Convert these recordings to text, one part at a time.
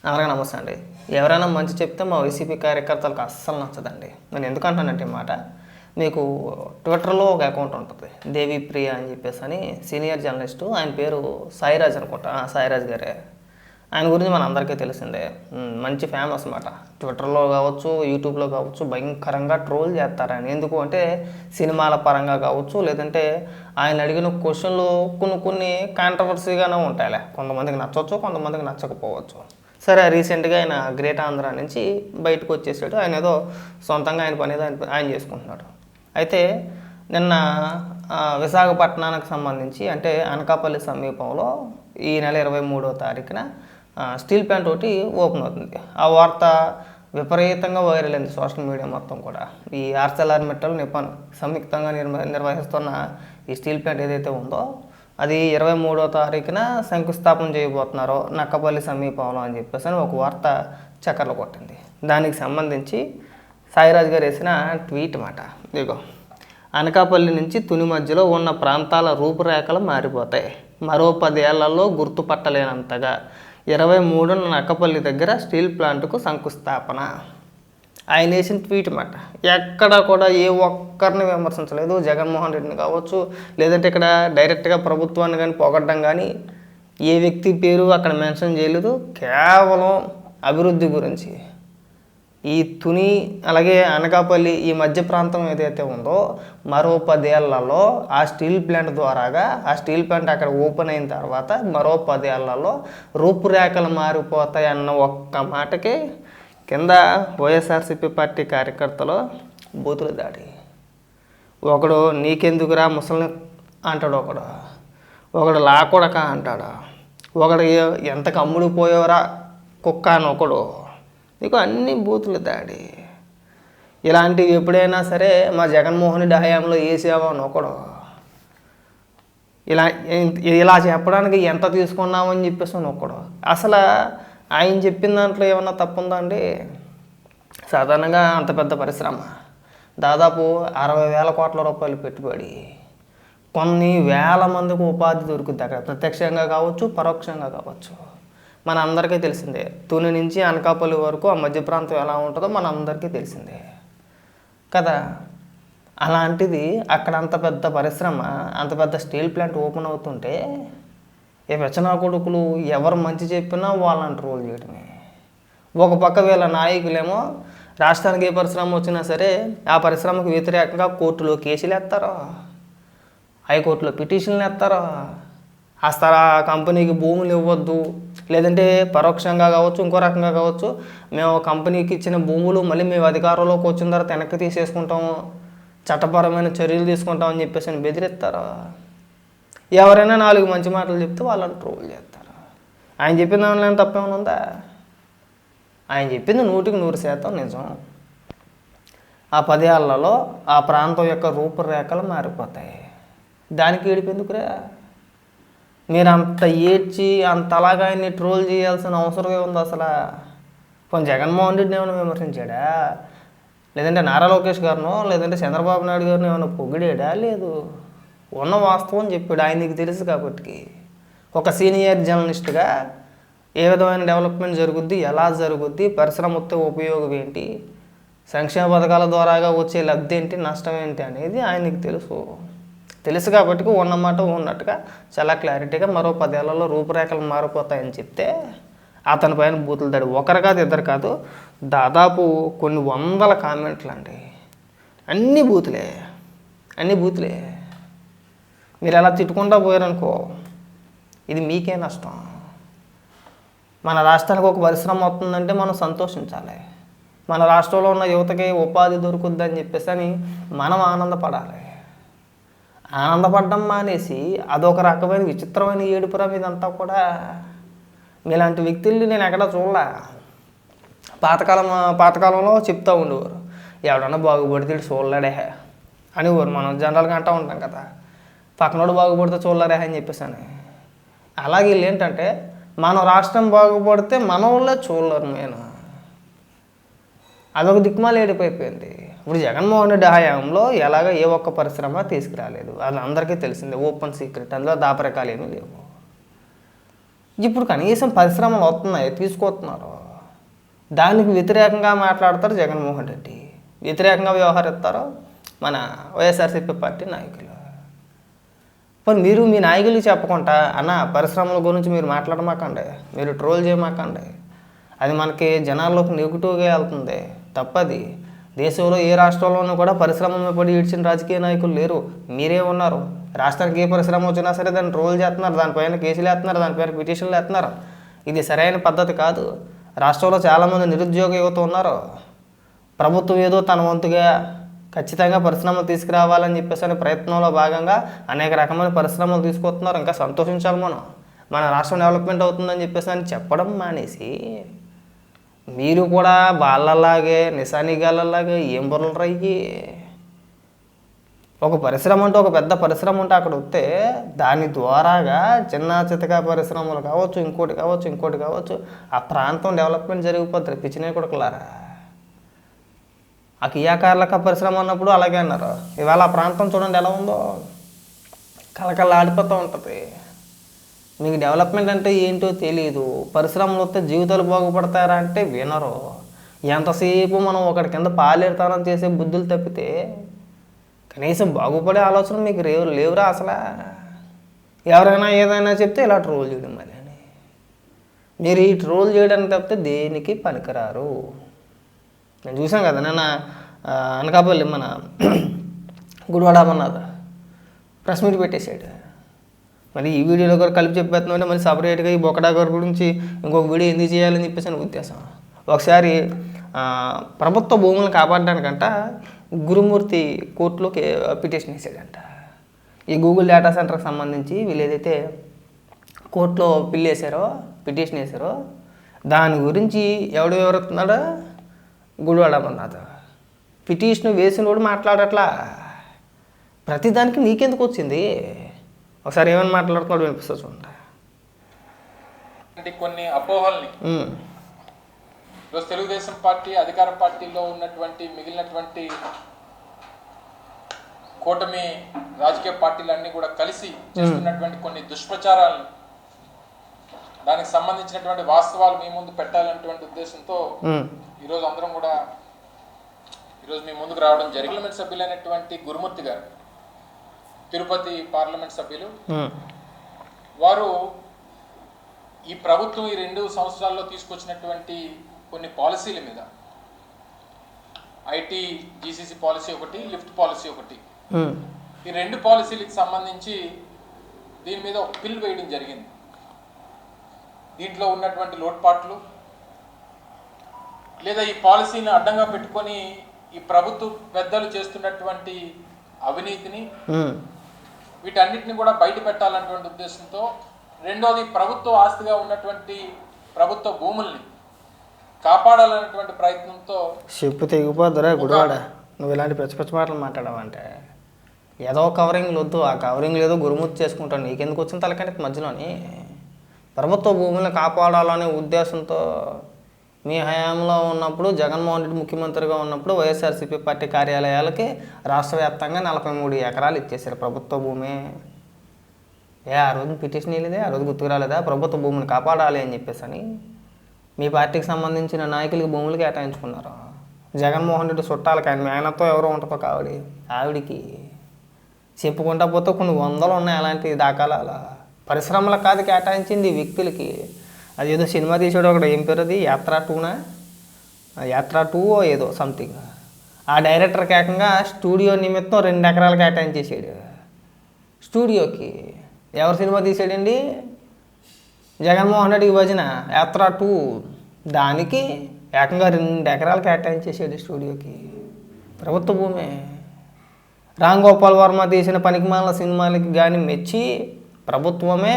అలాగే నమస్తే అండి. ఎవరైనా మంచి చెప్తే మా వైసీపీ కార్యకర్తలకు అస్సలు నచ్చదండి. నేను ఎందుకు అంటానంటే ఈ మాట, మీకు ట్విట్టర్లో ఒక అకౌంట్ ఉంటుంది, దేవిప్రియ అని చెప్పేసి అని, సీనియర్ జర్నలిస్టు. ఆయన పేరు సాయిరాజ్ అనుకుంటా, సాయిరాజ్ గారే. ఆయన గురించి మన అందరికీ తెలిసిందే. మంచి ఫేమస్ అన్నమాట. ట్విట్టర్లో కావచ్చు, యూట్యూబ్లో కావచ్చు, భయంకరంగా ట్రోల్ చేస్తారు ఆయన. ఎందుకు అంటే సినిమాల పరంగా కావచ్చు, లేదంటే ఆయన అడిగిన క్వశ్చన్లు కొన్ని కాంట్రవర్సీగానే ఉంటాయిలే. కొంతమందికి నచ్చవచ్చు, కొంతమందికి నచ్చకపోవచ్చు. సరే, రీసెంట్గా ఆయన గ్రేట్ ఆంధ్ర నుంచి బయటకు వచ్చేసాడు. ఆయన ఏదో సొంతంగా ఆయన పని ఏదో ఆయన చేసుకుంటున్నాడు. అయితే నిన్న విశాఖపట్నానికి సంబంధించి, అంటే అనకాపల్లి సమీపంలో ఈ నెల 23వ తారీఖున స్టీల్ ప్లాంట్ ఒకటి ఓపెన్ అవుతుంది. ఆ వార్త విపరీతంగా వైరల్ అయింది సోషల్ మీడియా మొత్తం కూడా. ఈ ఆర్సెలర్ మెటల్ నిపాన్ సంయుక్తంగా నిర్వహిస్తున్న ఈ స్టీల్ ప్లాంట్ ఏదైతే ఉందో, అది 23వ తారీఖున శంకుస్థాపన చేయబోతున్నారో నక్కపల్లి సమీపంలో అని చెప్పేసి ఒక వార్త చక్కర్లు కొట్టింది. దానికి సంబంధించి సాయిరాజ్ గారు వేసిన ట్వీట్ మాట ఇదిగో: అనకాపల్లి నుంచి తుని మధ్యలో ఉన్న ప్రాంతాల రూపురేఖలు మారిపోతాయి. మరో 10 ఏళ్లలో గుర్తుపట్టలేనంతగా 23న నక్కపల్లి దగ్గర స్టీల్ ప్లాంట్కు శంకుస్థాపన. ఆయన వేసిన ట్వీట్ మాట. ఎక్కడ కూడా ఏ ఒక్కరిని విమర్శించలేదు. జగన్మోహన్ రెడ్డిని కావచ్చు, లేదంటే ఇక్కడ డైరెక్ట్గా ప్రభుత్వాన్ని కానీ పొగడ్డం కానీ ఏ వ్యక్తి పేరు అక్కడ మెన్షన్ చేయలేదు. కేవలం అభివృద్ధి గురించి. ఈ తుని అలాగే అనకాపల్లి ఈ మధ్య ప్రాంతం ఏదైతే ఉందో, మరో 10 ఏళ్లలో ఆ స్టీల్ ప్లాంట్ ద్వారాగా, ఆ స్టీల్ ప్లాంట్ అక్కడ ఓపెన్ అయిన తర్వాత మరో 10 ఏళ్లలో రూపురేఖలు మారిపోతాయి అన్న ఒక్క మాటకి కింద వైఎస్ఆర్సీపీ పార్టీ కార్యకర్తలు బూతులు దాడి. ఒకడు నీకెందుకురా ముసలిని అంటాడు, ఒకడు లాకొడక అంటాడు, ఒకడు ఎంతకు అమ్ముడు పోయేవరా కుక్క అని ఒకడు. నీకు అన్ని బూతులు దాడి. ఇలాంటివి ఎప్పుడైనా సరే మా జగన్మోహన్ రెడ్డి హయాంలో వేసావా అని ఒకడు. ఇలా చెప్పడానికి ఎంత తీసుకున్నామని చెప్పేసి అని ఒకడు. అసలు ఆయన చెప్పిన దాంట్లో ఏమన్నా తప్పుందా అండి? సాధారణంగా అంత పెద్ద పరిశ్రమ, దాదాపు 60,000 కోట్ల రూపాయలు పెట్టుబడి, కొన్ని వేల మందికి ఉపాధి దొరుకుతుంది అక్కడ, ప్రత్యక్షంగా కావచ్చు, పరోక్షంగా కావచ్చు. మన అందరికీ తెలిసిందే. తుని నుంచి అనకాపల్లి వరకు ఆ మధ్య ప్రాంతం ఎలా ఉంటుందో మన అందరికీ తెలిసిందే కదా. అలాంటిది అక్కడ అంత పెద్ద పరిశ్రమ, అంత పెద్ద స్టీల్ ప్లాంట్ ఓపెన్ అవుతుంటే ఏ వెచ్చనా కొడుకులు ఎవరు మంచి చెప్పినా వాళ్ళని ట్రోల్ చేయడమే. ఒక పక్క వీళ్ళ నాయకులేమో రాష్ట్రానికి ఏ పరిశ్రమ వచ్చినా సరే ఆ పరిశ్రమకు వ్యతిరేకంగా కోర్టులో కేసులు వేస్తారో, హైకోర్టులో పిటిషన్లు వేస్తారో, అసలు ఆ కంపెనీకి భూములు ఇవ్వద్దు, లేదంటే పరోక్షంగా కావచ్చు, ఇంకో రకంగా కావచ్చు, మేము కంపెనీకి ఇచ్చిన భూములు మళ్ళీ మేము అధికారంలోకి వచ్చిన తర్వాత వెనక్కి తీసేసుకుంటాము, చట్టపరమైన చర్యలు తీసుకుంటామని చెప్పేసి బెదిరిస్తారు. ఎవరైనా 4 మంచి మాటలు చెప్తే వాళ్ళని ట్రోల్ చేస్తారు. ఆయన చెప్పిన దానిలో తప్పేమైనా ఉందా? ఆయన చెప్పింది 100% నిజం. ఆ 10 ఏళ్లలో ఆ ప్రాంతం యొక్క రూపురేఖలు మారిపోతాయి. దానికి ఏడిపోయిందుకురా? మీరు అంత ఏడ్చి అంతలాగా ఆయన్ని ట్రోల్ చేయాల్సిన అవసరమే ఉంది అసలు? కొంచెం జగన్మోహన్ రెడ్డిని ఏమైనా విమర్శించాడా? లేదంటే నారా లోకేష్ గారినో, లేదంటే చంద్రబాబు నాయుడు గారిని ఏమైనా పొగిడాడా? లేదు, ఉన్న వాస్తవం చెప్పాడు. ఆయనకి తెలుసు కాబట్టి ఒక సీనియర్ జర్నలిస్ట్గా ఏ విధమైన డెవలప్మెంట్ జరుగుద్ది, ఎలా జరుగుద్ది, పరిశ్రమ వస్తే ఉపయోగం ఏంటి, సంక్షేమ పథకాల ద్వారాగా వచ్చే లబ్ధి ఏంటి, నష్టం ఏంటి అనేది ఆయనకి తెలుసు కాబట్టి ఉన్నమాట ఉన్నట్టుగా చాలా క్లారిటీగా మరో 10 ఏళ్లలో రూపురేఖలు మారిపోతాయని చెప్తే అతని పైన బూతులు దాడి. ఒకరు కాదు, ఇద్దరు కాదు, దాదాపు కొన్ని వందల కామెంట్లు అండి. అన్నీ బూతులే. మీరు ఎలా తిట్టుకుంటా పోయారనుకో, ఇది మీకే నష్టం. మన రాష్ట్రానికి ఒక పరిశ్రమ వస్తుందంటే మనం సంతోషించాలి. మన రాష్ట్రంలో ఉన్న యువతకి ఉపాధి దొరుకుద్దని చెప్పేసి అని మనం ఆనందపడాలి. ఆనందపడడం మానేసి అదొక రకమైన విచిత్రమైన ఏడుపురా మీదంతా కూడా. మీలాంటి వ్యక్తుల్ని నేను ఎక్కడా చూడలే. పాతకాలంలో చెప్తూ ఉండేవారు, ఎవడన్నా బాగుపడితే చూడలేడే అనేవారు. మనం జనరల్గా అంటూ ఉంటాం కదా, పక్కనోడు బాగుపడితే చూడలేరే అని చెప్పేసాను. అలాగే వీళ్ళు ఏంటంటే మన రాష్ట్రం బాగుపడితే మన వాళ్ళే చూడలేరు. నేను అదొక దిక్కుమాలు ఏడిపోయిపోయింది. ఇప్పుడు జగన్మోహన్ రెడ్డి హయాంలో ఎలాగ ఏ ఒక్క పరిశ్రమ తీసుకురాలేదు, అది అందరికీ తెలిసిందే, ఓపెన్ సీక్రెట్. అందులో దాపరకాలు ఏమీ లేవు. ఇప్పుడు కనీసం పరిశ్రమలు వస్తున్నాయి, తీసుకొస్తున్నారు. దానికి వ్యతిరేకంగా మాట్లాడతారు జగన్మోహన్ రెడ్డి, వ్యతిరేకంగా వ్యవహరిస్తారు మన వైఎస్ఆర్సీపీ పార్టీ నాయకులు. మరి మీరు మీ నాయకులకి చెప్పకుండా అన్న పరిశ్రమల గురించి మీరు మాట్లాడమాకండి, మీరు ట్రోల్ చేయమాకండి, అది మనకి జనాల్లోకి నెగిటివ్గా వెళ్తుంది, తప్పది. దేశంలో ఏ రాష్ట్రంలోనూ కూడా పరిశ్రమల పడి ఈడ్చిన రాజకీయ నాయకులు లేరు, మీరే ఉన్నారు. రాష్ట్రానికి ఏ పరిశ్రమ వచ్చినా సరే దాన్ని ట్రోల్ చేస్తున్నారు, దానిపైన కేసులు వేస్తున్నారు, దానిపైన పిటిషన్లు వేస్తున్నారు. ఇది సరైన పద్ధతి కాదు. రాష్ట్రంలో చాలామంది నిరుద్యోగ యువత ఉన్నారు. ప్రభుత్వం ఏదో తన వంతుగా ఖచ్చితంగా పరిశ్రమలు తీసుకురావాలని చెప్పేసి ప్రయత్నంలో భాగంగా అనేక రకమైన పరిశ్రమలు తీసుకొస్తున్నారు. ఇంకా సంతోషించాలి మనం, మన రాష్ట్రం డెవలప్మెంట్ అవుతుందని చెప్పేసి అని చెప్పడం మానేసి మీరు కూడా వాళ్ళలాగే నిశానిగాళ్ళలాగే ఏం బుర్రలు రయ్యి. ఒక పరిశ్రమ అంటే ఒక పెద్ద పరిశ్రమ ఉంటే అక్కడ వస్తే దాని ద్వారాగా చిన్న చితకా పరిశ్రమలు కావచ్చు, ఇంకోటి కావచ్చు ఆ ప్రాంతం డెవలప్మెంట్ జరిగిపోతుంది. పిచ్చినే కొడుకులారా, ఆ కియాకార్లక పరిశ్రమ అన్నప్పుడు అలాగే అన్నారు. ఇవాళ ఆ ప్రాంతం చూడండి ఎలా ఉందో, కలకల్లా ఆడిపోతూ ఉంటుంది. మీకు డెవలప్మెంట్ అంటే ఏంటో తెలియదు. పరిశ్రమలు వస్తే జీవితాలు బాగుపడతారా అంటే వినరు. ఎంతసేపు మనం ఒకటి కింద పాలేరుతానం చేసే బుద్ధులు తప్పితే కనీసం బాగుపడే ఆలోచన మీకు లేవురా అసలు. ఎవరైనా ఏదైనా చెప్తే ఇలా ట్రోల్ చేయడం మరి అని. మీరు ఈ ట్రోల్ చేయడానికి తప్పితే దేనికి పనికిరారు. నేను చూసాను కదా నిన్న అనకాపల్లి మన గుడివాడ అమర్నాథ్ ప్రెస్ మీట్ పెట్టేశాడు. మరి ఈ వీడియోలో కూడా కలిపి చెప్పేస్తున్నామంటే మరి సపరేట్గా ఈ బొక్కడా గారి గురించి ఇంకొక వీడియో ఎందుకు చేయాలని చెప్పేసి అని ఉద్దేశం. ఒకసారి ప్రభుత్వ భూములను కాపాడడానికంట గురుమూర్తి కోర్టులోకి పిటిషన్ వేసాడంట. ఈ గూగుల్ డేటా సెంటర్కి సంబంధించి వీళ్ళు ఏదైతే కోర్టులో పిటిషన్ వేసారో దాని గురించి ఎవడు వివరిస్తున్నాడో గుడివాడ అమర్నాథ్. పిటిషన్ వేసిన కూడా మాట్లాడట్లా. ప్రతిదానికి నీకెందుకు వచ్చింది? ఒకసారి ఏమైనా మాట్లాడుతున్నాడు వినిపిస్తా చూడండి. కొన్ని అపోహల్ని ఈరోజు తెలుగుదేశం పార్టీ అధికార పార్టీలో ఉన్నటువంటి మిగిలినటువంటి కూటమి రాజకీయ పార్టీలన్నీ కూడా కలిసి చేస్తున్నటువంటి కొన్ని దుష్ప్రచారాలను, దానికి సంబంధించినటువంటి వాస్తవాలు మీ ముందు పెట్టాలనేటువంటి ఉద్దేశంతో ఈరోజు అందరం కూడా ఈరోజు మీ ముందుకు రావడం జరిగింది. పార్లమెంట్ సభ్యులైనటువంటి గురుమూర్తి గారు, తిరుపతి పార్లమెంట్ సభ్యులు, వారు ఈ ప్రభుత్వం ఈ 2 సంవత్సరాల్లో తీసుకొచ్చినటువంటి కొన్ని పాలసీల మీద, ఐటీ జీసీసీ పాలసీ ఒకటి, లిఫ్ట్ పాలసీ ఒకటి, ఈ 2 పాలసీలకు సంబంధించి దీని మీద ఒక బిల్ వేయడం జరిగింది. దీంట్లో ఉన్నటువంటి లోటుపాట్లు లేదా ఈ పాలసీని అడ్డంగా పెట్టుకొని ఈ ప్రభుత్వ పెద్దలు చేస్తున్నటువంటి అవినీతిని, వీటన్నిటిని కూడా బయట పెట్టాలన్నటువంటి ఉద్దేశంతో, రెండోది ప్రభుత్వ ఆస్తిగా ఉన్నటువంటి ప్రభుత్వ భూముల్ని కాపాడాలనేటువంటి ప్రయత్నంతో. చెప్పు తెగిపోద్దురా గుడివాడ, నువ్వు ఇలాంటి పిచ్చి మాటలు మాట్లాడవంటే. ఏదో కవరింగ్లు వద్దు, ఆ కవరింగ్ ఏదో గురుమూర్తి చేసుకుంటాను, నీకెందుకు వచ్చిన తలకంటే మధ్యలోని. ప్రభుత్వ భూములను కాపాడాలనే ఉద్దేశంతో మీ హయాంలో ఉన్నప్పుడు, జగన్మోహన్ రెడ్డి ముఖ్యమంత్రిగా ఉన్నప్పుడు వైఎస్ఆర్సీపీ పార్టీ కార్యాలయాలకి రాష్ట్ర వ్యాప్తంగా 43 ఎకరాలు ఇచ్చేసారు ప్రభుత్వ భూమి. ఆ రోజు పిటిషన్ వెళ్ళేదే, ఆ రోజు గుర్తుకు రాలేదా? ప్రభుత్వ భూమిని కాపాడాలి అని చెప్పేసి అని మీ పార్టీకి సంబంధించిన నాయకులకి భూములు కేటాయించుకున్నారు. జగన్మోహన్ రెడ్డి చుట్టాలకి, ఆయన మేనతో ఎవరో ఉంటుందో ఆవిడికి చెప్పుకుంటా పోతే కొన్ని వందలు ఉన్నాయి అలాంటి దాఖలాలు. పరిశ్రమలకు కాదు కేటాయించింది, వ్యక్తులకి. అది ఏదో సినిమా తీసాడు ఒకటి, ఏం పేరు అది, యాత్ర 2 ఏదో సంథింగ్. ఆ డైరెక్టర్కి ఏకంగా స్టూడియో నిమిత్తం 2 ఎకరాలు కేటాయించేసాడు స్టూడియోకి. ఎవరు సినిమా తీసాడండి? జగన్మోహన్ రెడ్డి భజన యాత్ర 2, దానికి ఏకంగా 2 ఎకరాలు కేటాయించేసాడు స్టూడియోకి. ప్రభుత్వ భూమే. రామ్ గోపాల్ వర్మ తీసిన పనికిమాలిన సినిమాలకి కానీ మెచ్చి ప్రభుత్వమే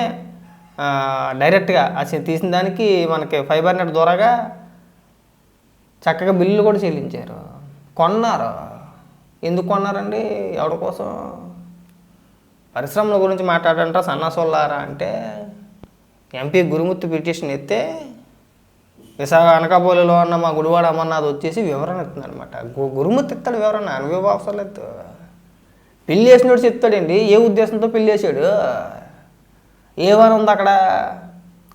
డైరెక్ట్గా తీసిన దానికి మనకి ఫైబర్ నెట్ ద్వారాగా చక్కగా బిల్లులు కూడా చెల్లించారు. కొన్నారు. ఎందుకు కొన్నారండి? ఎవరి కోసం? పరిశ్రమల గురించి మాట్లాడంటారా సన్నాసోళ్ళారా అంటే ఎంపీ గురుమూర్తి పిటిషన్ ఎత్తే విశాఖ అనకాపల్లిలో ఉన్న మా గుడివాడ అమర్నాథ్ వచ్చేసి వివరణ ఇస్తున్నాడు అనమాట. గురుమూర్తి ఇస్తాడు వివరణ, అనుభవ అవసరం లేదు. పెళ్ళి వేసినోడు చెప్తాడండి ఏ ఉద్దేశంతో పెళ్ళి వేసాడు, ఏమని ఉంది అక్కడ.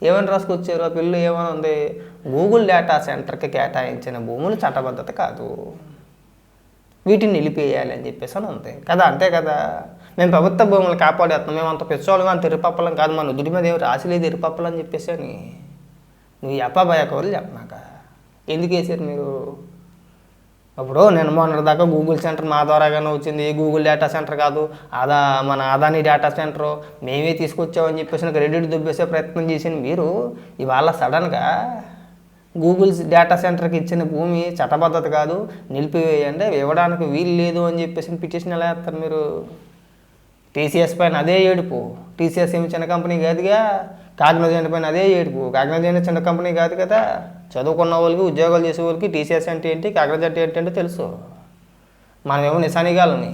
ఏమని రాసుకొచ్చారు ఆ పిల్లలు? ఏమని ఉంది? గూగుల్ డేటా సెంటర్కి కేటాయించిన భూములు చట్టబద్ధత కాదు, వీటిని నిలిపేయాలి అని చెప్పేసి అని ఉంది కదా. అంతే కదా. మేము ప్రభుత్వ భూములు కాపాడేస్తున్నాం, మేము అంత పెచ్చోళ్ళం, అంత ఎరుపప్పలం కాదు, మన నుదుటి మీద ఏమి రాసి లేదు ఎరుపప్పలు అని చెప్పేసి అని. నువ్వు భయకవర్లు చెప్పమాక. ఎందుకు వేసారు మీరు? ఇప్పుడు నేను మొన్నటిదాకా గూగుల్ సెంటర్ మా ద్వారాగానే వచ్చింది, గూగుల్ డేటా సెంటర్ కాదు, మన అదాని డేటా సెంటర్ మేమే తీసుకొచ్చామని చెప్పేసి క్రెడిట్ దుబ్బేసే ప్రయత్నం చేసింది మీరు. ఇవాళ సడన్గా గూగుల్ డేటా సెంటర్కి ఇచ్చిన భూమి చట్టబద్ధత కాదు, నిలిపివేయండి, ఇవ్వడానికి వీలు లేదు అని చెప్పేసి పిటిషన్ ఎలా వేస్తారు మీరు? టీసీఎస్ పైన అదే ఏడుపు. టీసీఎస్ ఏమి చిన్న కంపెనీ కాదుగా. కాగ్నిజెంట్ పైన అదే ఏడుపు. కాగ్నిజెంట్ చిన్న కంపెనీ కాదు కదా. చదువుకున్న వాళ్ళకి, ఉద్యోగాలు చేసే వాళ్ళకి టీసీఎస్ అంటే ఏంటి, కాగ్నిజెంట్ ఏంటంటే తెలుసు. మనమేమో నిశానిగాలని,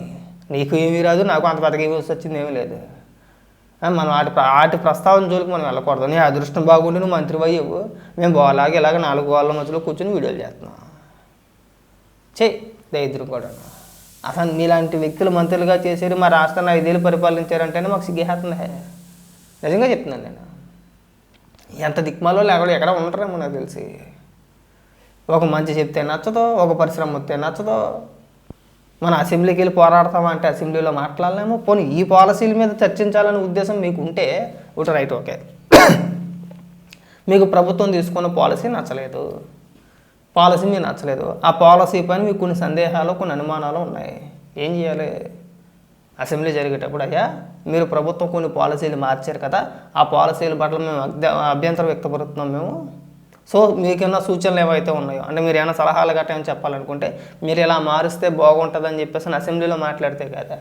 నీకు ఏమీ రాదు, నాకు అంత పెద్దగా ఏమి వచ్చింది ఏమీ లేదు. మనం వాటి ప్రస్తావన జోలికి మనం వెళ్ళకూడదు. నీ అదృష్టం బాగుండి నువ్వు మంత్రి అయ్యవు, మేము బాగాలాగా ఇలాగ 4 వాళ్ళ మధ్యలో కూర్చొని వీడియోలు చేస్తున్నాం. దరిద్రం కూడా. అసలు నీలాంటి వ్యక్తులు మంత్రులుగా చేశారు, మా రాష్ట్రాన్ని 5 ఏళ్ళు పరిపాలించారంటేనే మాకు సిగ్గేస్తుంది. నిజంగా చెప్తున్నాను నేను. ఎంత దిక్మాలో లేకుండా ఎక్కడ ఉంటారేమో నాకు తెలిసి. ఒక మంచి చెప్తే నచ్చదో, ఒక పరిశ్రమ వస్తే నచ్చదో. మన అసెంబ్లీకి వెళ్ళి పోరాడతామంటే అసెంబ్లీలో మాట్లాడలేము. పోనీ ఈ పాలసీల మీద చర్చించాలనే ఉద్దేశం మీకు ఉంటే రైట్, ఓకే. మీకు ప్రభుత్వం తీసుకున్న పాలసీ నచ్చలేదు, పాలసీ మీకు నచ్చలేదు, ఆ పాలసీ పైన మీకు కొన్ని సందేహాలు, కొన్ని అనుమానాలు ఉన్నాయి. ఏం చేయాలి? అసెంబ్లీ జరిగేటప్పుడు అయ్యా మీరు ప్రభుత్వం కొన్ని పాలసీలు మార్చారు కదా, ఆ పాలసీల పట్ల మేము అభ్యంతరం వ్యక్తపరుస్తున్నాం మేము. సో మీకేమైనా సూచనలు ఏవైతే ఉన్నాయో, అంటే మీరు ఏమైనా సలహాలు గట్రా ఏమైనా చెప్పాలనుకుంటే మీరు ఇలా మారుస్తే బాగుంటుందని చెప్పేసి అసెంబ్లీలో మాట్లాడితే కదా.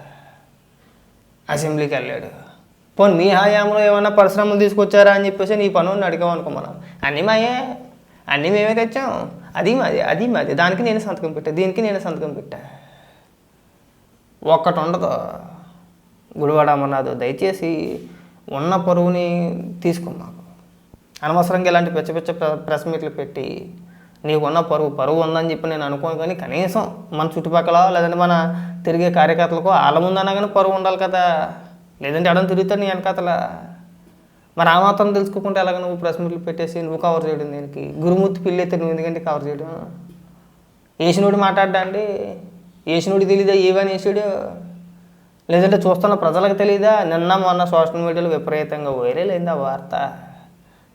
అసెంబ్లీకి వెళ్ళాడు. పోనీ మీ హయాంలో ఏమైనా పరిశ్రమలు తీసుకొచ్చారా అని చెప్పేసి నీ పనులను అడిగాం అనుకో, మనం అన్నీ మాయే, అన్నీ మేమే తెచ్చాం, అది మాది, దానికి నేను సంతకం పెట్టా, దీనికి నేను సంతకం పెట్టా. ఒక్కటి ఉండదు. గుడివాడ అమర్నాథ్, దయచేసి ఉన్న పరువుని తీసుకోమాకు. అనవసరంగా ఇలాంటి పిచ్చ ప్రెస్ మీట్లు పెట్టి నీకున్న పరువు ఉందని చెప్పి నేను అనుకోను. కానీ కనీసం మన చుట్టుపక్కల లేదంటే మన తిరిగే కార్యకర్తలకు వాళ్ళ ముందన్నా కానీ పరువు ఉండాలి కదా. లేదంటే అడం తిరుగుతాడు నీ వెనకాతల. మరి ఆ మాత్రం తెలుసుకోకుండా ఎలాగ నువ్వు ప్రెస్ మీట్లు పెట్టేసి నువ్వు కవర్ చేయడం దీనికి? గురుమూర్తి పిల్లి అయితే నువ్వు ఎందుకంటే కవర్ చేయడం? ఏసినోడు మాట్లాడ్డా అండి? ఏసినోడు తెలీదా ఏవని వేసాడు? లేదంటే చూస్తున్న ప్రజలకు తెలియదా? నిన్న మొన్న సోషల్ మీడియాలో విపరీతంగా వైరల్ అయింది ఆ వార్త.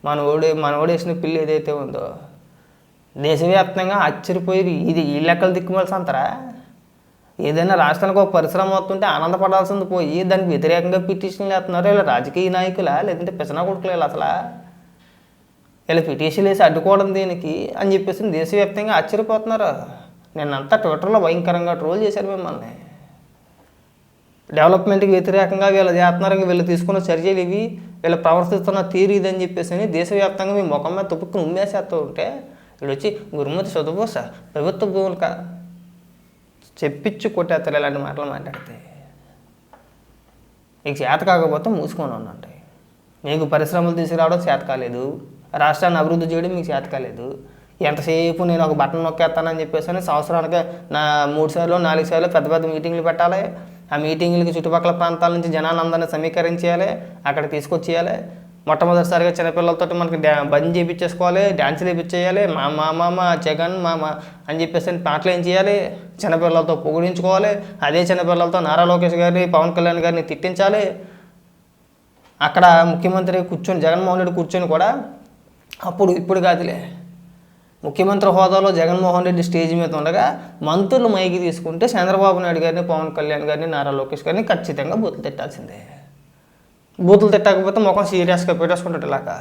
మనోడు వేసిన పిల్లి ఏదైతే ఉందో దేశవ్యాప్తంగా ఆశ్చర్యపోయి ఇది ఈ లెక్కలు దిక్కుమాల్సి అంటారా? ఏదైనా రాష్ట్రానికి ఒక పరిశ్రమ వస్తుంటే ఆనందపడాల్సింది పోయి దానికి వ్యతిరేకంగా పిటిషన్లు వేస్తున్నారు. ఇలా రాజకీయ నాయకులా లేదంటే పిసనా కొడుకులు అసలు ఇలా పిటిషన్లు వేసి అడ్డుకోవడం దేనికి అని చెప్పేసి దేశవ్యాప్తంగా ఆశ్చర్యపోతున్నారు. నిన్నంతా ట్విట్టర్లో భయంకరంగా ట్రోల్ చేశారు మిమ్మల్ని. డెవలప్మెంట్కి వ్యతిరేకంగా వీళ్ళు చేస్తున్నారు, వీళ్ళు తీసుకున్న చర్యలు ఇవి, వీళ్ళు ప్రవర్తిస్తున్న తీరు ఇదని చెప్పేసి దేశవ్యాప్తంగా మీ ముఖం మీద తుప్పుకుని ఉమ్మేసేస్తూ ఉంటే వీళ్ళు వచ్చి గురుమూర్తి చదువుకోస ప్రభుత్వ భూములు చెప్పించి కొట్టేస్తారు ఇలాంటి మాటలు మాట్లాడితే. నీకు చేత కాకపోతే మూసుకొని ఉండండి. మీకు పరిశ్రమలు తీసుకురావడం చేత కాలేదు, రాష్ట్రాన్ని అభివృద్ధి చేయడం మీకు చేత కాలేదు. ఎంతసేపు నేను ఒక బటన్ నొక్కేస్తానని చెప్పేసి సంవత్సరానికి 3 సార్లు 4 సార్లు పెద్ద మీటింగ్లు పెట్టాలి. ఆ మీటింగ్లకి చుట్టుపక్కల ప్రాంతాల నుంచి జనాన్ని అందరినీ సమీకరించేయాలి, అక్కడ తీసుకొచ్చేయాలి. మొట్టమొదటిసారిగా చిన్నపిల్లలతో మనకి బంద్ చేయించేసుకోవాలి, డ్యాన్సులు వేయించేయాలి, మామ జగన్ మామ అని చెప్పేసి పాటలు ఏం చేయాలి, చిన్నపిల్లలతో పొగిడించుకోవాలి. అదే చిన్నపిల్లలతో నారా లోకేష్ గారిని, పవన్ కళ్యాణ్ గారిని తిట్టించాలి. అక్కడ ముఖ్యమంత్రి కూర్చొని, జగన్మోహన్ రెడ్డి కూర్చొని కూడా ఇప్పుడు కాదులే, ముఖ్యమంత్రి హోదాలో జగన్మోహన్ రెడ్డి స్టేజ్ మీద ఉండగా మంత్రులు మైకి తీసుకుంటే చంద్రబాబు నాయుడు గారిని, పవన్ కళ్యాణ్ గారిని, నారా లోకేష్ గారిని ఖచ్చితంగా బూతులు తిట్టాల్సిందే. బూతులు తిట్టకపోతే ముఖం సీరియస్గా పెట్టేసుకుంటాడు. ఇలాగా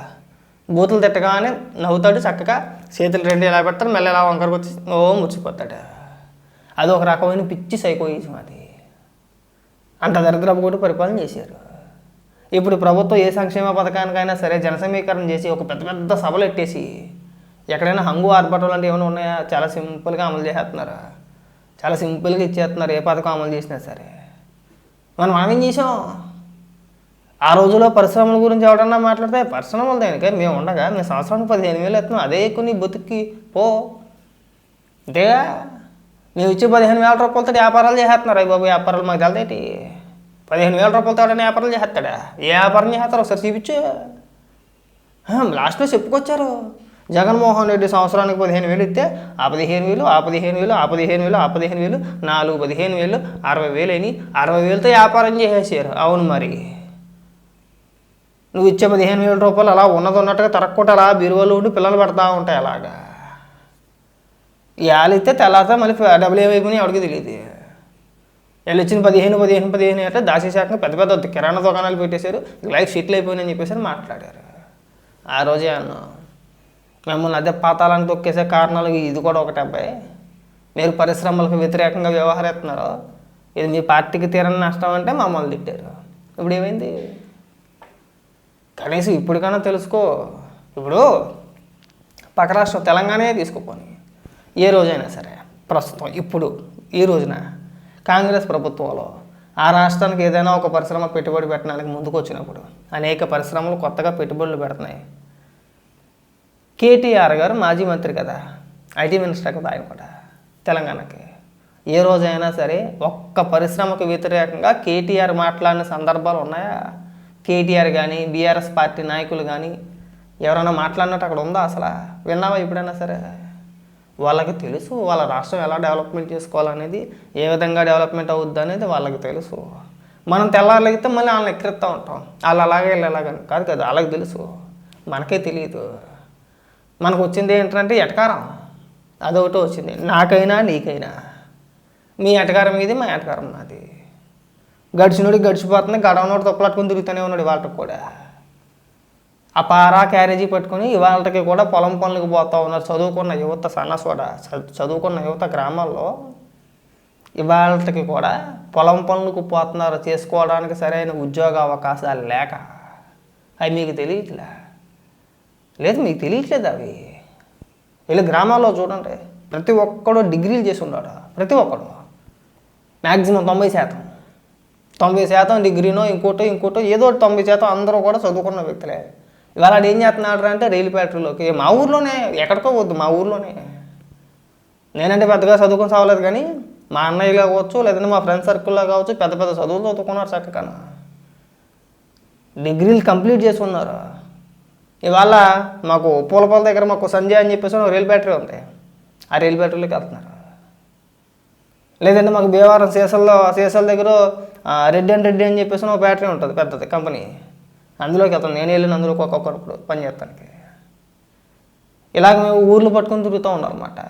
బూతులు తిట్టగానే నవ్వుతాడు, చక్కగా చేతులు 2 ఇలా పెడతాడు, మెల్ల ఎలా వంకరకు వచ్చి ముచ్చిపోతాడు. అది ఒక రకమైన పిచ్చి సైకోయిజం. అది అంత దరిద్రపు కూడా పరిపాలన చేశారు. ఇప్పుడు ప్రభుత్వం ఏ సంక్షేమ పథకానికైనా సరే జనసమీకరణ చేసి ఒక పెద్ద సభలు ఎట్టేసి ఎక్కడైనా హంగు ఆర్భటం లాంటివి ఏమైనా ఉన్నాయా? చాలా సింపుల్గా అమలు చేసేస్తున్నారు, చాలా సింపుల్గా ఇచ్చేస్తున్నారు. ఏ పథకం అమలు చేసినా సరే మనం ఏం చేసాం? ఆ రోజులో పరిశ్రమల గురించి ఎవడన్నా మాట్లాడితే పరిశ్రమలు దేనికే, మేము ఉండగా మేము సంవత్సరానికి 15,000 ఎత్తున్నాం, అదే కొన్ని బతుక్కి పో. అంతేగా మేము ఇచ్చే 15,000 రూపాయలతో వ్యాపారాలు చేసేస్తున్నారు. అయ్యి బాబు వ్యాపారాలు మాకు తెలదేటి? 15,000 రూపాయలతో ఎవడన్నా వ్యాపారాలు చేస్తాడా? ఏ వ్యాపారం చేస్తారు ఒకసారి చూపించు. లాస్ట్లో చెప్పుకొచ్చారు. జగన్మోహన్ రెడ్డి సంవత్సరానికి 15,000 ఇస్తే ఆ 15,000, ఆ 15,000, ఆ 15,000, ఆ 15,000, 4 15,000, 60,000 అని 60,000తో వ్యాపారం చేసేసారు. అవును మరి నువ్వు ఇచ్చే 15,000 రూపాయలు అలా ఉన్నట్టుగా తరక్కుంటే అలా బీరువాలో ఉండి పిల్లలు పెడతా ఉంటాయి. అలాగా ఇవాళ ఇస్తే తెల్లారితే మళ్ళీ డబ్బులు ఏమైపోయినాయి ఎవరికి తెలియదు. వీళ్ళు ఇచ్చిన 15 అంటే దాచేశాక పెద్ద పెద్ద కిరాణా దుకాణాలు పెట్టేశారు. లైఫ్ సెటిల్ అయిపోయిందని చెప్పేసి మాట్లాడారు. ఆ రోజే అన్నా మిమ్మల్ని అదే పాతాలను తొక్కేసే కారణాలు ఇది కూడా ఒకటే అబ్బాయి. మీరు పరిశ్రమలకు వ్యతిరేకంగా వ్యవహరిస్తున్నారు. ఇది మీ పార్టీకి తీరని నష్టం అంటే మమ్మల్ని తిట్టారు. ఇప్పుడు ఏమైంది? కనీసం ఇప్పటికైనా తెలుసుకో. ఇప్పుడు పక్క రాష్ట్రం తెలంగాణే తీసుకోపోని ఏ రోజైనా సరే ప్రస్తుతం ఇప్పుడు ఈ రోజున కాంగ్రెస్ ప్రభుత్వంలో ఆ రాష్ట్రానికి ఏదైనా ఒక పరిశ్రమ పెట్టుబడి పెట్టడానికి ముందుకు వచ్చినప్పుడు అనేక పరిశ్రమలు కొత్తగా పెట్టుబడులు పెడుతున్నాయి. కేటీఆర్ గారు మాజీ మంత్రి కదా, ఐటీ మినిస్టర్ కదా ఆయన కూడా తెలంగాణకి. ఏ రోజైనా సరే ఒక్క పరిశ్రమకు వ్యతిరేకంగా కేటీఆర్ మాట్లాడిన సందర్భాలు ఉన్నాయా? కేటీఆర్ కానీ బీఆర్ఎస్ పార్టీ నాయకులు కానీ ఎవరైనా మాట్లాడినట్టు అక్కడ ఉందా? అసలు విన్నావా ఎప్పుడైనా సరే? వాళ్ళకి తెలుసు వాళ్ళ రాష్ట్రం ఎలా డెవలప్మెంట్ చేసుకోవాలనేది, ఏ విధంగా డెవలప్మెంట్ అవుద్ది అనేది వాళ్ళకి తెలుసు. మనం తెల్లారలేగితే మళ్ళీ వాళ్ళని ఎక్కిరిస్తూ ఉంటాం. వాళ్ళు అలాగే వీళ్ళు ఎలాగని కాదు కదా, వాళ్ళకి తెలుసు, మనకే తెలియదు. మనకు వచ్చింది ఏంటంటే ఎటకారం, అదొకటి వచ్చింది. నాకైనా నీకైనా మీ ఎటకారం మీది, మా ఎటకారం నాది. గడిచినోడికి గడిచిపోతుంది, గడవనోడు తప్పులాట్టుకుని తిరుగుతూనే ఉన్నాడు వాళ్ళకి కూడా. ఆ పారా క్యారేజీ పట్టుకొని ఇవాళకి కూడా పొలం పనులకు పోతూ ఉన్నారు చదువుకున్న యువత, సన్నసోడ చదువుకున్న యువత గ్రామాల్లో ఇవాళకి కూడా పొలం పనులకు పోతున్నారు చేసుకోవడానికి సరైన ఉద్యోగ అవకాశాలు లేక. అవి మీకు తెలియట్లే? లేదు మీకు తెలియట్లేదు అవి. వీళ్ళు గ్రామాల్లో చూడండి, ప్రతి ఒక్కడు డిగ్రీలు చేసి ఉన్నాడు. ప్రతి ఒక్కడు మ్యాక్సిమం 90% డిగ్రీనో ఇంకోటో ఏదో 90% అందరూ కూడా చదువుకున్న వ్యక్తులే. ఇవాళ ఏం చేస్తున్నాడు అంటే రైలు ఫ్యాక్టరీలోకి, మా ఊర్లోనే, ఎక్కడికో వద్దు, మా ఊర్లోనే. నేనంటే పెద్దగా చదువుకొని సావలేదు కానీ మా అన్నయ్యలో కావచ్చు, లేదంటే మా ఫ్రెండ్ సర్కిల్లో కావచ్చు పెద్ద పెద్ద చదువులు చదువుకున్నారు చక్కగా, డిగ్రీలు కంప్లీట్ చేసి ఉన్నారు. ఇవాళ మాకు పూలపాల దగ్గర మాకు సంజయ్ అని చెప్పేసి రైలు ఫ్యాక్టరీ ఉంది, ఆ రైలు ఫ్యాక్టరీలోకి వెళ్తున్నారు. లేదంటే మాకు భీమవరం సీసల దగ్గర రెడ్డి అని చెప్పేసి ఒక ఫ్యాక్టరీ ఉంటుంది పెద్దది కంపెనీ, అందులోకి వెళ్తాను. నేను వెళ్ళిన అందులోకి ఒక్కొక్కరు పని చేస్తానికి. ఇలాగ మేము ఊర్లు పట్టుకొని తిరుగుతూ ఉన్నారన్నమాట.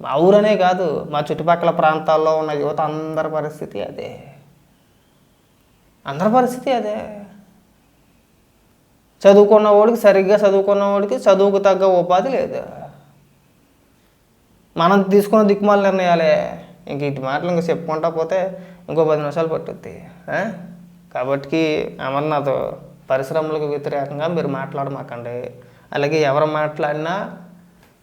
మా ఊరనే కాదు, మా చుట్టుపక్కల ప్రాంతాల్లో ఉన్న యువత అందరి పరిస్థితి అదే. సరిగ్గా చదువుకున్న వాడికి చదువుకు తగ్గ ఉపాధి లేదు. మనం తీసుకున్న దిక్కుమాల నిర్ణయాలే. ఇంక ఇటు మాటలు ఇంకా చెప్పుకుంటా పోతే ఇంకో 10 నిమిషాలు పట్టుద్ది. కాబట్టి అమర్నాథ్ పరిశ్రమలకు వ్యతిరేకంగా మీరు మాట్లాడమాకండి. అలాగే ఎవరు మాట్లాడినా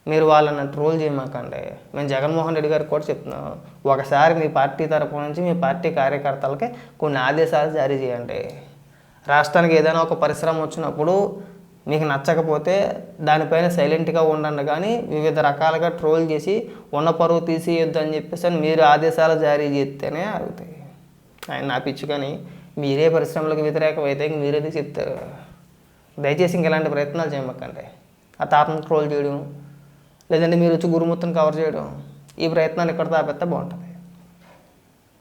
మీరు వాళ్ళని ట్రోల్ చేయమాకండి. మేము జగన్మోహన్ రెడ్డి గారికి కూడా చెప్తున్నాం, ఒకసారి మీ పార్టీ తరపు నుంచి మీ పార్టీ కార్యకర్తలకి కొన్ని ఆదేశాలు జారీ చేయండి. రాష్ట్రానికి ఏదైనా ఒక పరిశ్రమ వచ్చినప్పుడు మీకు నచ్చకపోతే దానిపైన సైలెంట్గా ఉండండి, కానీ వివిధ రకాలుగా ట్రోల్ చేసి ఉన్న పరువు తీసేయొద్దు అని చెప్పేసి మీరు ఆదేశాలు జారీ చేస్తేనే ఆగుతాయి. ఆయన నా పిచ్చి, కానీ మీరే పరిశ్రమలకు వ్యతిరేకం అయితే మీరేది చెప్తారు. దయచేసి ఇంక ఇలాంటి ప్రయత్నాలు చేయమక్కండి. ఆ తాతను ట్రోల్ చేయడం, లేదంటే మీరు వచ్చి గురుమూర్తిని కవర్ చేయడం, ఈ ప్రయత్నాలు ఇక్కడ తాపెత్తే బాగుంటుంది.